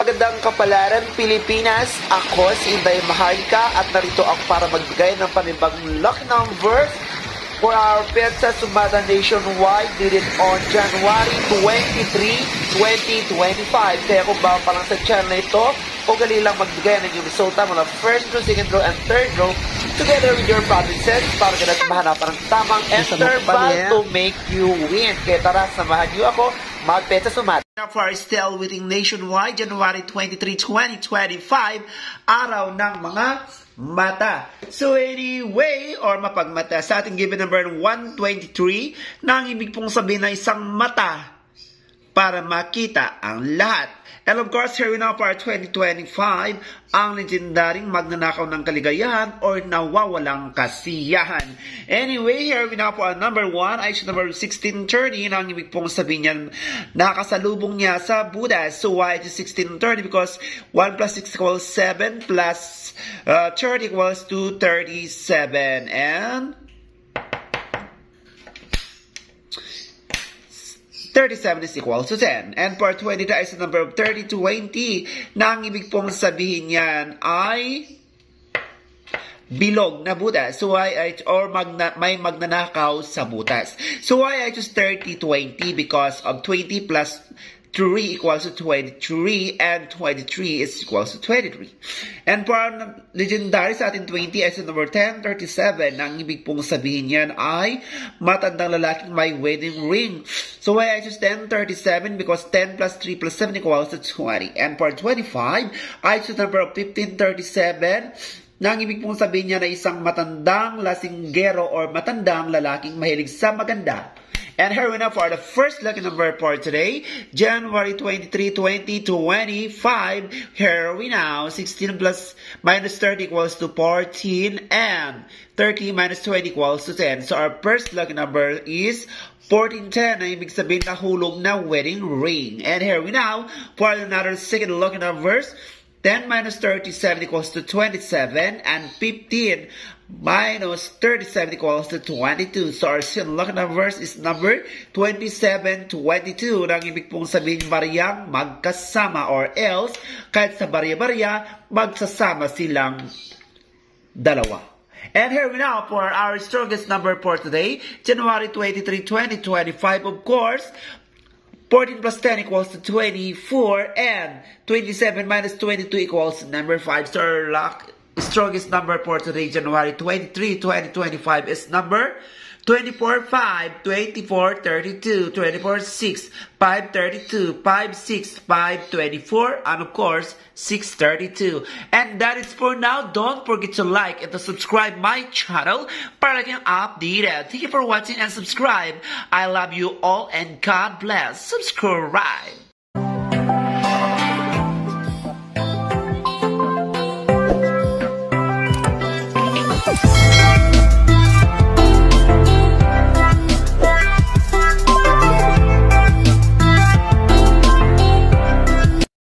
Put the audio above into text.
Magandang kapalaran Pilipinas, ako si Inday Maharlika at narito ako para magbigay ng panibagong lucky number for our Petsa Sumada Nationwide dated on January 23, 2025. Kaya kung bago pa lang sa channel na ito, ugali lang magbigay ng iyong resulta mula first row, second row, and third row together with your provinces para ganat mahanapan ng tamang interval to make you win. Kaya tara, samahan niyo ako mag-Petsa Sumada. For our still waiting nationwide, January 23, 2025, araw ng mga mata. So anyway, or mapagmata, sa ating given number 123, na ang ibig pong sabihin na isang mata para makita ang lahat. And of course, here we now for our 2025, ang legendaring magnanakaw ng kaligayahan or nawawalang kasiyahan. Anyway, here we now for our number 1, ay number 1630, na ang ibig pong sabihin niyan, nakasalubong niya sa Buddha. So why it is 1630? Because 1 plus 6 equals 7 plus 30 equals to 37. And 37 is equal to 10. And for 20 is the number of 3020 na ang ibig pong sabihin yan ay bilog na Buddha. So may magnanakaw sa butas. So why I choose 3020? Because of 20 plus 3 equals to 23 and 23 is equals to 23. And for our legendary sa ating 20 is the number 1037 na ang ibig pong sabihin yan ay matandang lalaking may wedding ring. So why I choose 1037? Because 10 plus 3 plus 7 equals to 20. And for 25, I choose the number of 1537 na ang ibig pong sabihin niya na isang matandang lasinggero or matandang lalaking mahilig sa maganda. And here we now for the first lucky number for today, January 23, 2025. Here we now, 16 plus minus 30 equals to 14, and 30 minus 20 equals to 10. So our first lucky number is 1410, na ibig sabihin na hulog na wedding ring. And here we now for another second lucky numbers, 10 minus 37 equals to 27, and 15 minus 37 equals to 22. So our second lucky numbers is number 2722. Nang ibig pong sabihin bariyang magkasama, or else kahit sa barya-barya magsasama silang dalawa. And here we now for our strongest number for today, January 23, 2025. Of course, 14 plus 10 equals to 24, and 27 minus 22 equals number 5. So our strongest number for today, January 23, 2025 is number 24, 5, 24, 32, 24, 6, 5, 32, 5, 6, 5, 24, and of course, 6, 32. And that is for now. Don't forget to like and to subscribe my channel para laging updated. Thank you for watching and subscribe. I love you all and God bless. Subscribe.